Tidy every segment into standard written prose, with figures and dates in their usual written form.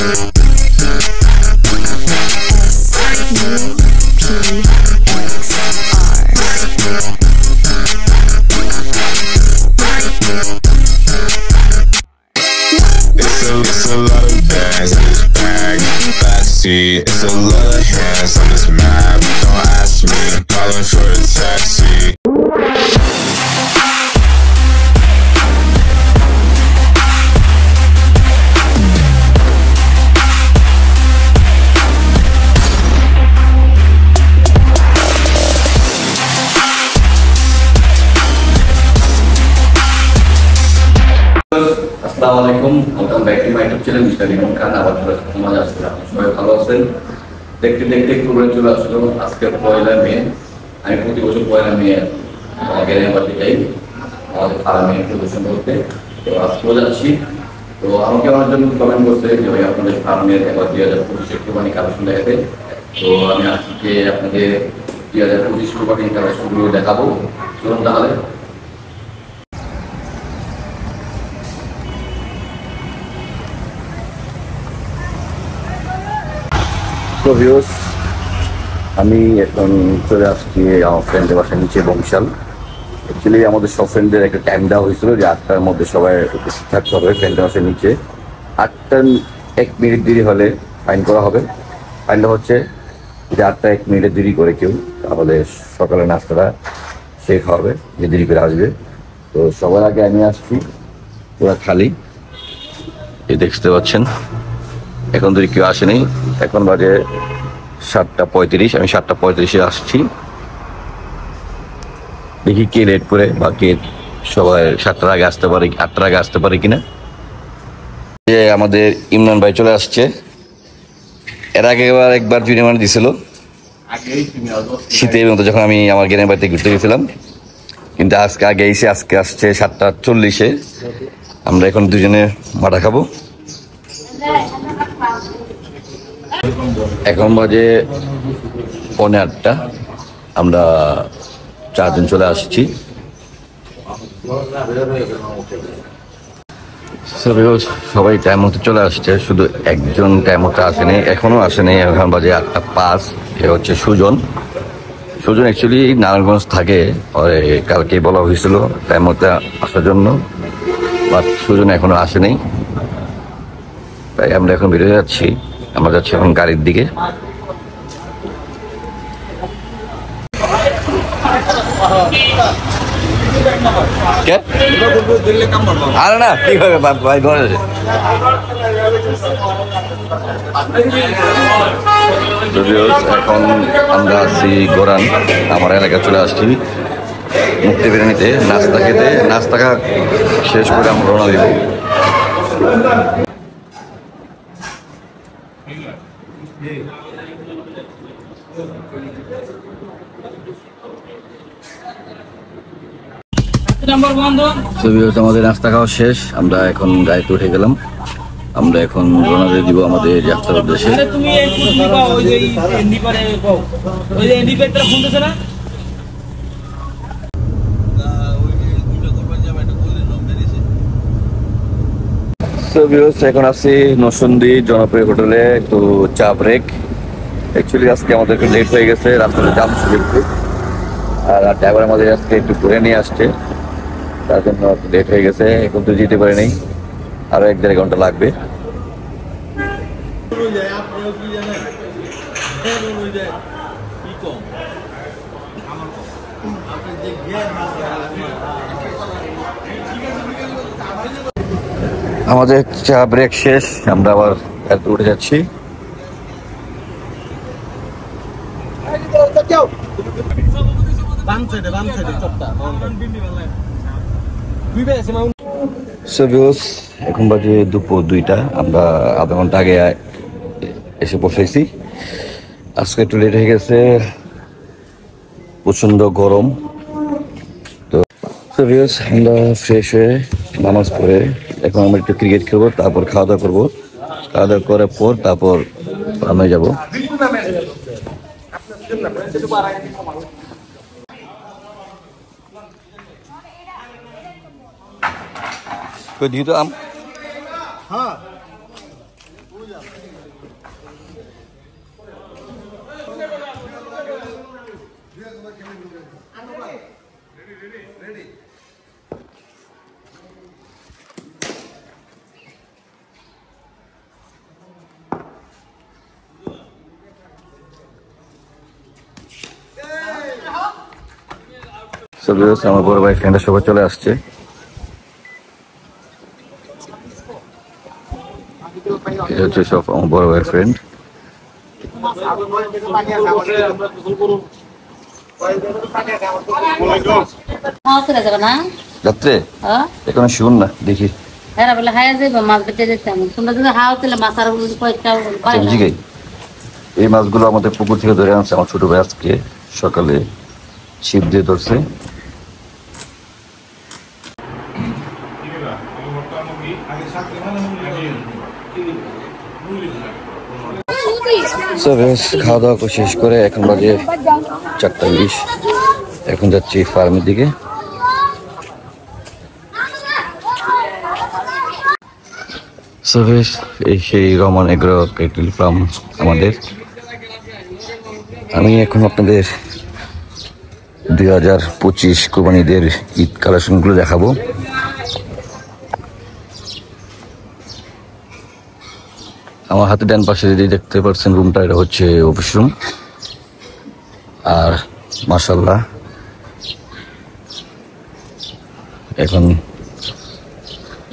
It's a lot of bags in this bag. Backseat, it's a lot of hands on this map. Don't ask me, I'm calling for a taxi. আসসালামু আলাইকুম, welcome back to my YouTube channel mister Rimon Khan. আবার চলে আসলাম তোমার আসলে আপনি সবাই ভালো আছেন। দেখতে দেখতে একটু চলে আসলো আজকে 1 মে। আমি প্রতি বছর 1 মে গ্যারেন্টি পার্টি যাই আমাদের ফার্মে প্রদর্শন করতে। তো আজকেও যাচ্ছি। তো আমাকে অনেকজন কমেন্ট করছে যে ভাই আপনাদের ফার্মের এবার 2025 কোরবানি কালেকশন দেখাতে। তো আমি আজকে আপনাদের 2025 কোরবানি কালেকশনগুলো দেখাবো। চলুন তাহলে। তো ভিউয়ার্স, আমি এখন চলে আসছি আমার ফ্রেন্ডের বাসার নিচে বংশাল। অ্যাকচুয়ালি আমাদের সব ফ্রেন্ডদের একটা টাইম দেওয়া হয়েছিল যে 8টার মধ্যে সবাই উপস্থিত থাকতে হবে ফ্রেন্ডের বাসার নিচে। 8টার 1 মিনিট দেরি হলে ফাইন করা হবে। ফাইনটা হচ্ছে যে 8টা 1 মিনিটের দেরি করে কেউ তাহলে সকালে নাস্তাটা শেষ হবে, যে দেরি করে আসবে। তো সবার আগে আমি আসছি, পুরো খালি, এই দেখতে পাচ্ছেন। এখন যদি কেউ আসেনি, এখন বাজে 7:35, আমি 7:35-এ আসছি। দেখি কে লেট করে বা কে সবাই 7টার আগে আসতে পারে, 8টার আগে আসতে পারে কিনা। যে আমাদের ইমরান ভাই চলে আসছে। এর আগে একবার জুনিমার দিছিল শীতের মতো, যখন আমি আমার গ্রামের বাড়িতে ঘুরতে গেছিলাম। কিন্তু আজকে আগে এসে আজকে আসছে 7:40-এ। আমরা এখন দুজনে মাঠা খাবো। এখন বাজে 8:45, আমরা 4 জন চলে আসছি। সবাই টাইম মতো চলে আসছে, শুধু একজন টাইম মতো আসেনি, এখনো আসেনি। এখন বাজে 8:05। এ হচ্ছে সুজন। সুজন অ্যাকচুয়ালি নারায়ণগঞ্জ থাকে, কালকে বলা হয়েছিল টাইম মতো আসার জন্য, বাট সুজন এখনো আসেনি। তাই আমরা এখন বেরিয়ে যাচ্ছি। আমরা যাচ্ছি এখন গাড়ির দিকে। আরে না, কি হবে ভাই, ঘরে এখন আমরা আছি গোরান, আমার এলাকায় চলে আসছি মুক্তি বিরিয়ানিতে নাস্তা খেতে। নাস্তা শেষ করে আমরা রওনা দিব। আমাদের নাস্তা খাওয়া শেষ, আমরা এখন গাড়িতে উঠে গেলাম। আমরা এখন রওনা দিয়ে দিব আমাদের যাত্রার উদ্দেশ্যে। এখন আছি নরসিংদী জনপ্রিয় হোটেলে, একটু চা ব্রেক। অ্যাকচুয়ালি আজকে আমাদের একটু লেট হয়ে গেছে, রাস্তাতে জাম ছিল একটু, আর ড্রাইভার আমাদের আজকে একটু ঘুরে নিয়ে আসছে, তার জন্য লেট হয়ে গেছে। এখন তো যেতে পারিনি, আরো 1-1.5 ঘন্টা লাগবে। আমাদের চা ব্রেক শেষ, আমরা আবার উঠে যাচ্ছি। এখন বাজে দুপুর 2টা, আমরা আধা ঘন্টা আগে এসে বসেছি। আজকে একটু লেট হয়ে গেছে, প্রচন্ড গরম। তো আমরা ফ্রেশ হয়ে নামাজ পড়ে এখন আমরা একটু ক্রিকেট খেলবো, তারপর খাওয়া দাওয়া করবো। খাওয়া দাওয়া করার পর তারপর আমরা যাবো। dito am? Ha. আমার বড় ভাই ফ্রেন্ডরা সবাই চলে আসছে। এটা হচ্ছে সব আমার বড় ভাইয়ের ফ্রেন্ড। রাত্রে এখন শুন না দেখি এই মাছগুলো আমাদের পুকুর থেকে ধরে আনছে আমার ছোট ভাই আজকে সকালে ছিপ দিয়ে ধরছে। খাওয়া দাওয়া শেষ করে এখন বাজে 4:20। এখন যাচ্ছি ফার্মের দিকে। এই সেই রহমান এগ্রো ক্যাটেল ফার্ম আমাদের। আমি এখন আপনাদের 2025 কোরবানিদের ঈদ কালেকশনগুলো দেখাবো। আমার হাতে ডান পাশে যদি দেখতে পাচ্ছেন রুমটা, এটা হচ্ছে অফিস রুম। আর মাশাআল্লাহ এখন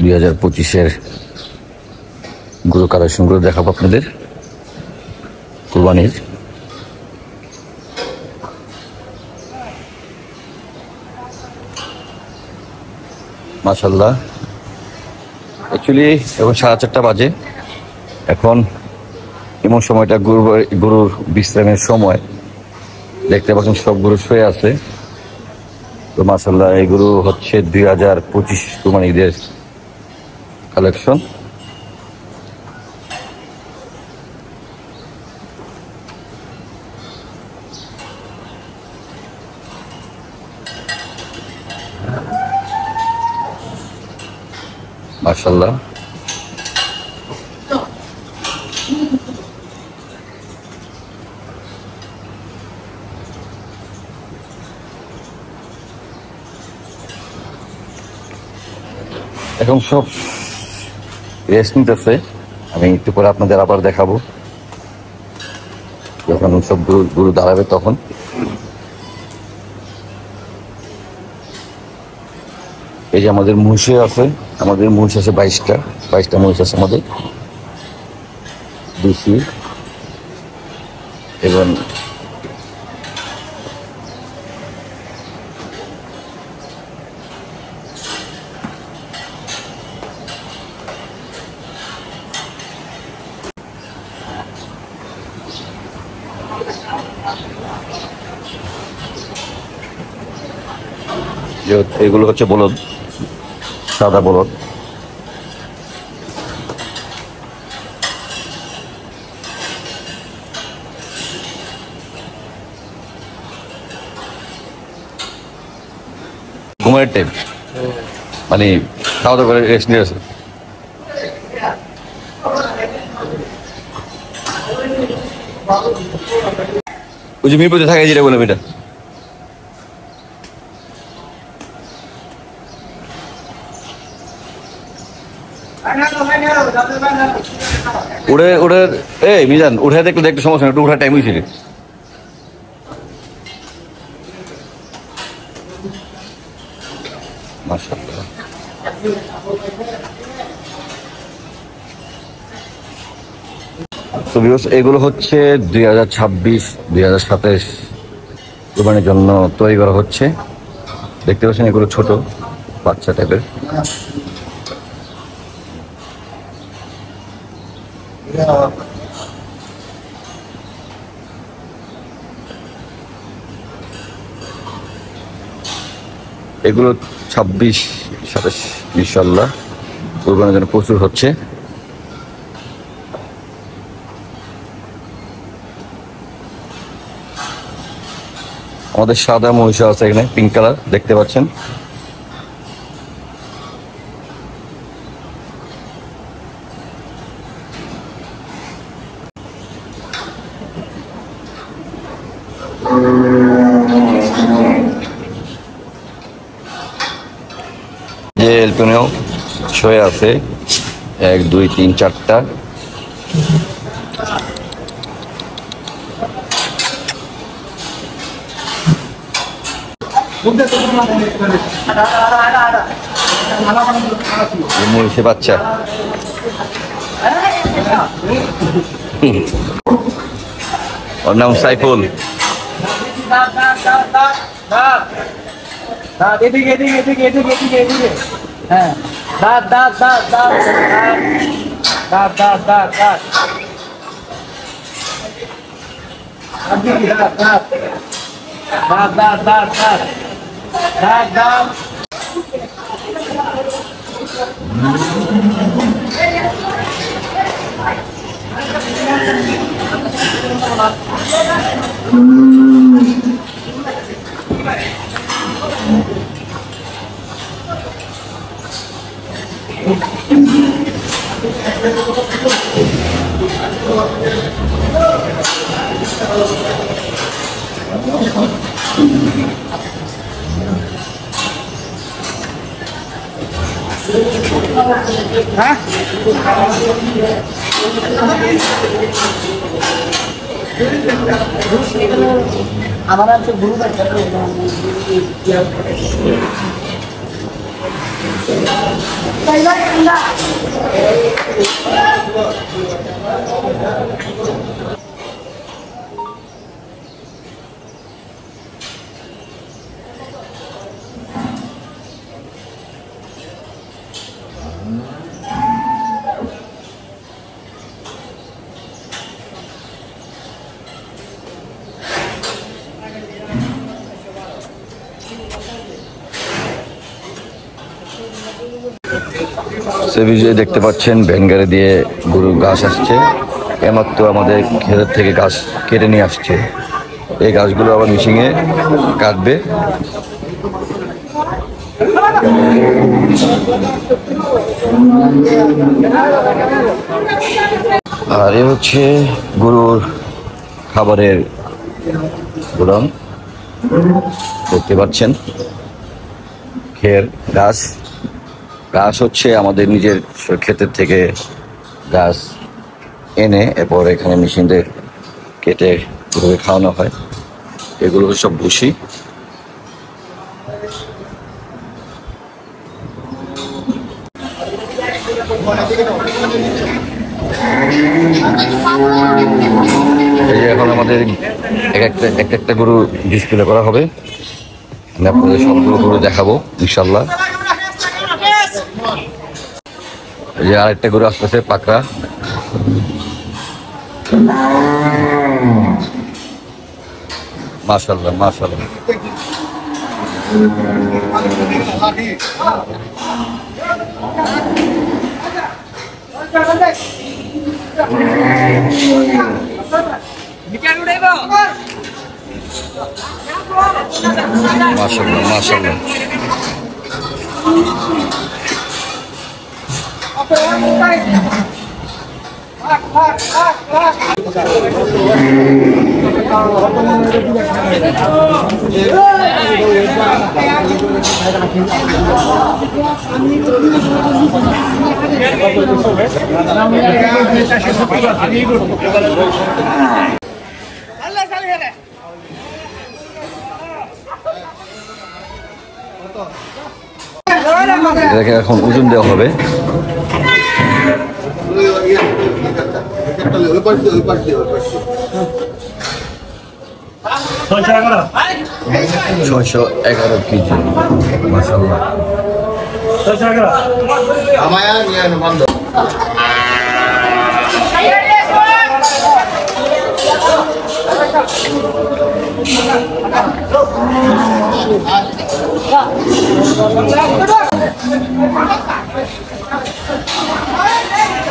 2025-এর গরু কালেকশনগুলো দেখাবো আপনাদের কুরবানির। মাশাআল্লাহ অ্যাকচুয়ালি এখন 4:30 বাজে। এখন এমন সময়টা গরুর বিশ্রামের সময়। দেখতে পাচ্ছেন সব গরু শুয়ে আছে। তো মাশাআল্লাহ এই গরু হচ্ছে 2025 কুরবানি ঈদের কালেকশন। মাশাআল্লাহ এখন সব রেস্ট নিতেছে। আমি একটু পরে আপনাদের আবার দেখাবো যখন সব গরু দাঁড়াবে তখন। এই যে আমাদের মহিষ আছে, আমাদের মহিষ আছে 22টা মহিষ আছে আমাদের দেশি। এবং এগুলো হচ্ছে বলদ, সাদা বলদ। ঘুমের টাইম মানে খাওয়া দাওয়া করে রেস্ট নিয়ে আছে। ওই যে মিরপুরে থাকে যেটা বললাম এটা। উড়ে এই মিজান উঠে দেখলে একটু সমস্যা, একটু উঠার টাইম হয়েছে। মাশাআল্লাহ এগুলো হচ্ছে 2026-2027 কোরবানির জন্য তৈরি করা হচ্ছে। দেখতে পাচ্ছেন এগুলো ছোট বাচ্চা টাইপের। এগুলো 26-27 ইনশাআল্লাহ কোরবানির জন্য প্রচুর হচ্ছে। আমাদের সাদা মহিষ আছে এখানে, পিঙ্ক কালার দেখতে পাচ্ছেন। যে এলপিনেও শয়ে আছে 1 2 3 4টা। মহিষে বাচ্চা ওর নাম সাইফুল। এদিকে এদিকে এদিকে এদিকে এদিকে এদিকে হ্যাঁ দাঁত দাঁত দাঁত দাঁত দাঁত দাঁত দাঁত দাঁত দাঁত দাঁত দাঁত দাঁত দাঁত দাঁত দাঁত আমার আছে গুরু সে ভিডিও দেখতে পাচ্ছেন ভ্যানগাড়ি দিয়ে গরুর ঘাস আসছে। এমাত্র আমাদের ক্ষেতের থেকে ঘাস কেটে নিয়ে আসছে। এই ঘাসগুলো আবার মেশিনে কাটবে। আর এ হচ্ছে গরুর খাবারের গোদাম, দেখতে পাচ্ছেন। খের ঘাস, ঘাস হচ্ছে আমাদের নিজের ক্ষেতের থেকে ঘাস এনে এরপর এখানে মেশিনদের কেটে গরুকে খাওয়ানো হয়। এগুলো সব ভুসি। এই যে এখন আমাদের এক একটা গরু ডিসপ্লে করা হবে। আমি আপনাদের সবগুলো গরু দেখাবো ইনশাল্লাহ। এই যে আরেকটা গরু আসতেছে পাকড়া। মাশাআল্লাহ মাশাআল্লাহ। মাশাআল্লাহ মাশাআল্লাহ। এটাকে এখন ওজন দেওয়া হবে। ছয়শো 11 কেজি। মাশাআল্লাহ।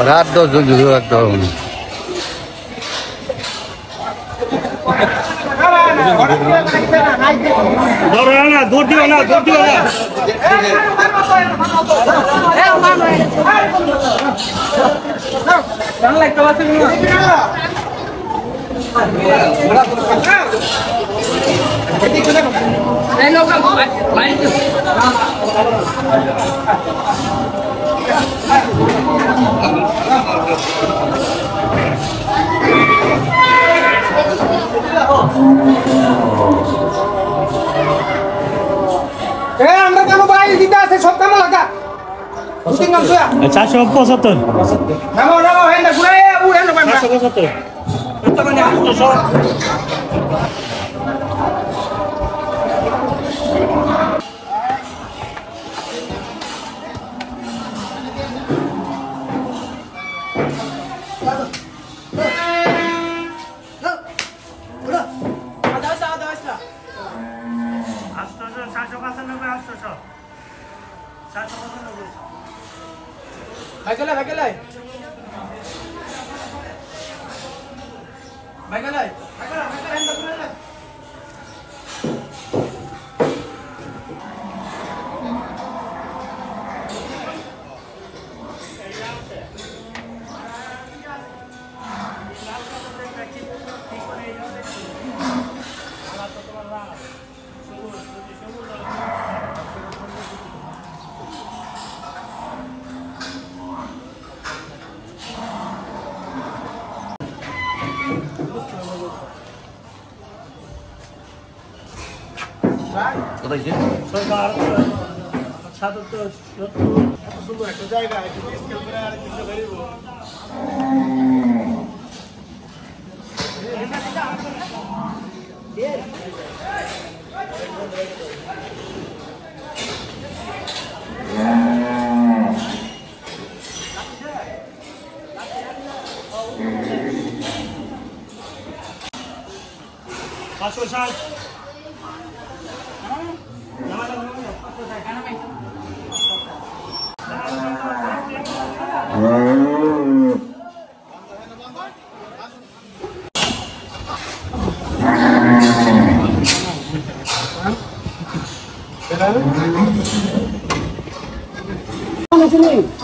রাত 10 জন জুড়ে রাখতে হবে। দৌড় দিও না দৌড় দিও না। আমরা কেন ভাই দিতে আছে সব কেমন লাগা 475 নামো নামো হেন্ডা ঘুরে উড়ে নো ভাই 475 মানে 800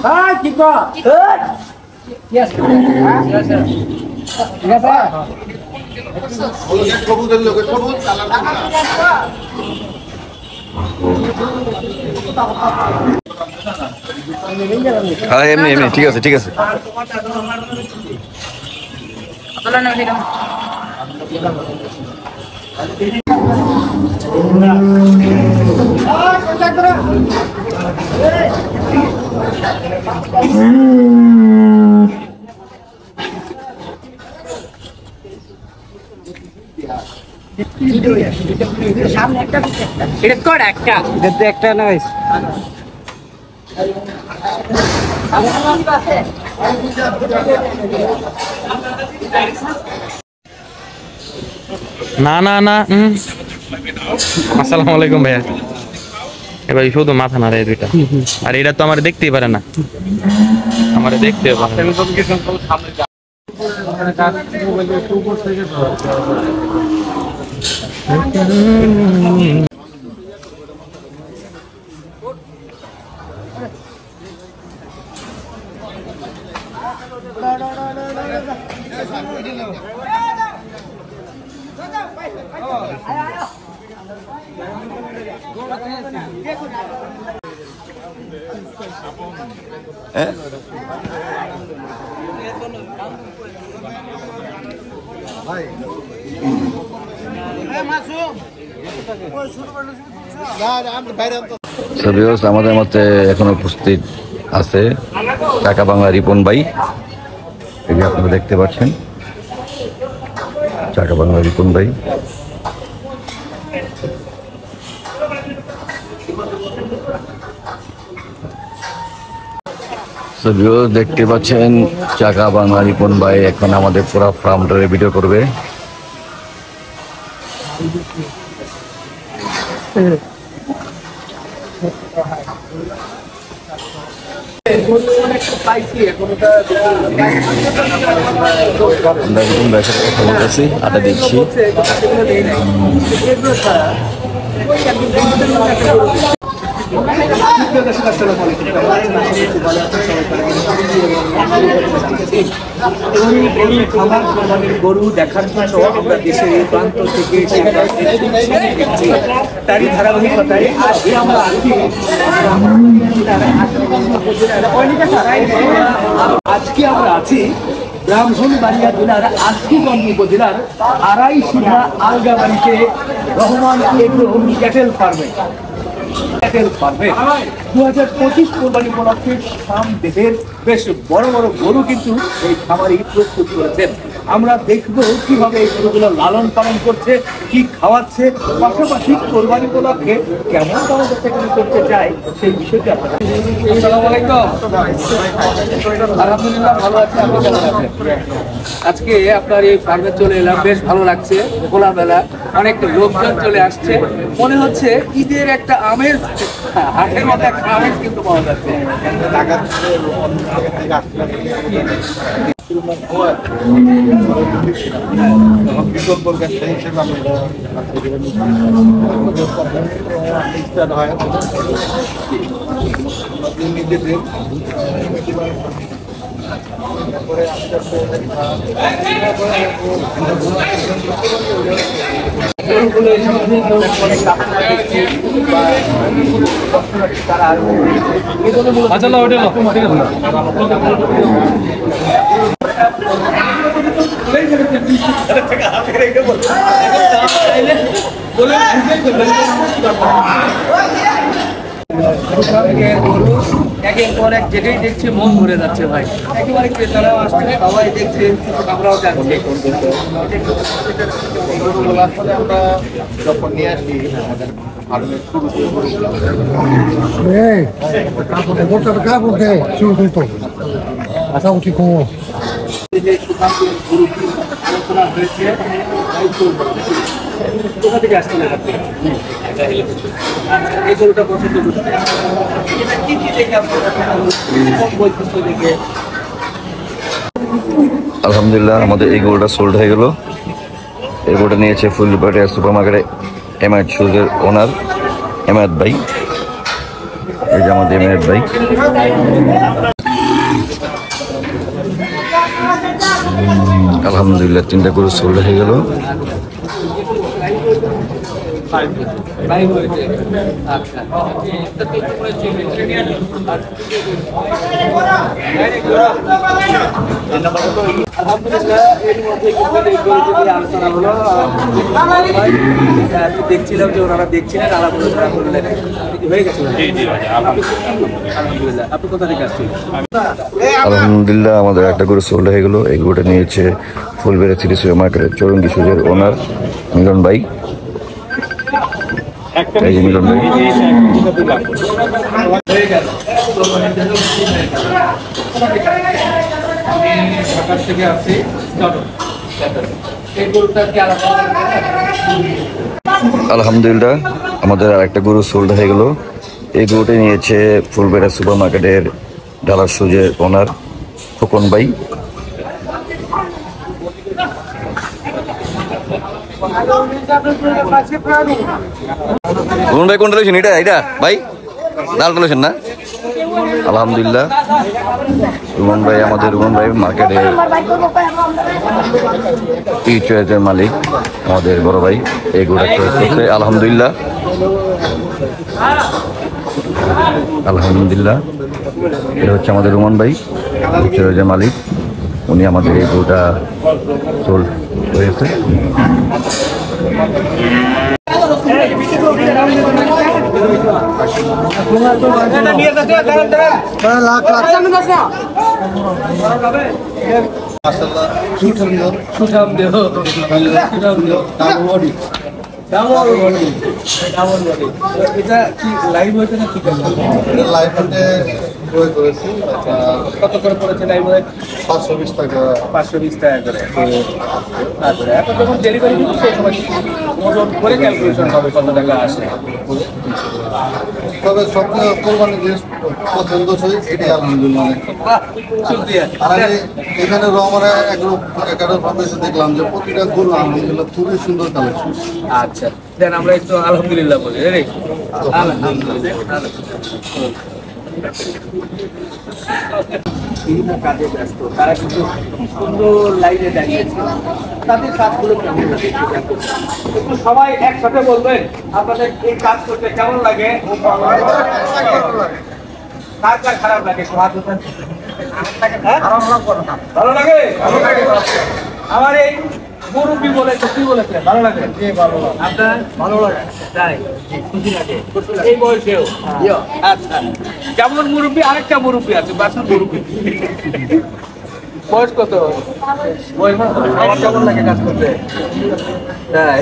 Hai, Kiko. Yes. Yes, sir. Yes, sir. হ্যাঁ এমনি এমনি ঠিক আছে ঠিক আছে সামনে একটা এটা কোড একটা এটা একটা না গাইস না না না আসসালামু আলাইকুম ভাইয়া এবার শুধু মাথা না রে দুইটা আর এটা তো আমার দেখতেই পারে না আমার দেখতে পারে আমাদের মধ্যে এখন উপস্থিত আছে টাকা বাংলা রিপন ভাই, এই যে আপনারা দেখতে পাচ্ছেন টাকা বাংলা রিপন ভাই। দেখতে পাচ্ছেন চাকা বাংলা রিপন ভাই এখন আমাদের পুরো ফার্মটারে ভিডিও করবে। আটা দিচ্ছি খামার কোরবানির গরু দেখার জন্য আমরা দেশের এই প্রান্ত থেকে তারই ধারাবাহিকতায় আজকে আমরা আছি ব্রাহ্মণবাড়িয়া জেলার আজকিগঞ্জ উপজেলার আড়াইশিলা আলগাবাড়িতে রহমান এগ্রো ক্যাটেল ফার্মে 2025 কোরবানি উপলক্ষে দেহের বেশ বড় বড় গরু কিন্তু এই খামারি প্রস্তুত করেছেন। আমরা দেখব কিভাবে এই গরুগুলো লালন পালন করছে, কি খাওয়াচ্ছে, পাশাপাশি কোরবানি উপলক্ষে কেমন দামে করতে চায় সেই বিষয়টি আপনারা। আসসালামু আলাইকুম। আলহামদুলিল্লাহ ভালো আছি, আপনি কেমন আছেন? আজকে আপনার এই ফার্মে চলে এলাম, বেশ ভালো লাগছে। খোলামেলা অনেক লোকজন চলে আসছে, মনে হচ্ছে ঈদের একটা আমেজ, হাটের মতো একটা আমেজ কিন্তু পাওয়া যাচ্ছে। একের পর এক যেটাই দেখছে মন ভরে যাচ্ছে ভাই, একেবারে ক্রেতারাও আসছে, সবাই দেখছে, আমরাও যাচ্ছি। আমরা যখন নিয়ে আসি আমাদের আলোচনা হয়েছে কোথা থেকে আসছিলেন আপনি? এই গরুটা পছন্দ করছে, এটা কি কি দেখে আপনার বৈশিষ্ট্য দেখে? আলহামদুলিল্লাহ আমাদের এই গরুটা সোল্ড হয়ে গেল। এই গরুটা নিয়েছে ফুলবাড়িয়া সুপার মার্কেটে এমআইট শুজের ওনার এমআইট ভাই। এই যে আমাদের এমআইট ভাই। আলহামদুলিল্লাহ 3টা গরু সোল্ড হয়ে গেল। দেখছিলাম যে ওনারা দেখছিলেন, আলাদা করলেন, হয়ে গেছে। আলহামদুলিল্লাহ। আপনি কোথা থেকে আসছেন? আলহামদুলিল্লাহ আমাদের একটা গরু সোল্ড হয়ে গেল। এই গরুটা নিয়েছে ফুলবেড়া সিটি সুপার মার্কেটের চৌরঙ্গি সুজের ওনার মিলন ভাই। এই যে মিলন ভাই। থেকে আসছি আলহামদুলিল্লাহ আমাদের আর একটা গরু সোল্ড হয়ে গেল। এই গরুটি নিয়েছে ফুলবেড়া সুপার মার্কেটের ডালার সুজের ওনার খোকন ভাই। রুমন ভাই কোনটা লইছেন? এটা ভাই লালটা লইছেন না? আলহামদুলিল্লাহ রুমন ভাই, আমাদের রুমন ভাই মার্কেটের ই চয়েসের মালিক, আমাদের বড় ভাই এই গরুটা চয়েস করছে। আলহামদুলিল্লাহ আলহামদুলিল্লাহ এটা হচ্ছে আমাদের রুমন ভাই চয়েসের মালিক, উনি আমাদের এই গরুটা সোল্ড হয়েছে। এটা কি লাইভ হয়েছে না? ঠিক আছে, কত করে পড়েছে লাইভ? 520 টাকা। 520 টাকা করে। আচ্ছা, এখন যখন ডেলিভারি দিচ্ছি সেই সময় ওজন করে ক্যালকুলেশন হবে কত টাকা আসে। তবে সবচেয়ে কোরবানি জিনিস পছন্দ হয়েছে এটাই আলহামদুলিল্লাহ। আর আমি এখানে রহমানে এগারো ফার্মেসে দেখলাম যে প্রতিটা গরু আলহামদুলিল্লাহ খুবই সুন্দর কালেকশন। আচ্ছা দেন আমরা একটু আলহামদুলিল্লাহ বলি রে বিভিন্ন কাজে ব্যস্ত, তারা কিন্তু সুন্দর লাইনে দাঁড়িয়েছে। তাদের কাজগুলো কেমন লাগে একটু সবাই একসাথে বলবেন আপনাদের এই কাজ করতে কেমন লাগে? কার কার খারাপ লাগে? ভালো লাগে। আমার এই মুরব্বী বলেছে, কি বলেছে ভালো লাগে? আপনার ভালো লাগে? তাই খুশি লাগে এই বয়সেও? আচ্ছা যেমন মুরব্বী আরেকটা মুরব্বী আছে, বাসুর মুরব্বী। বয়স কত? বয়স আমার কেমন লাগে কাজ করতে? তাই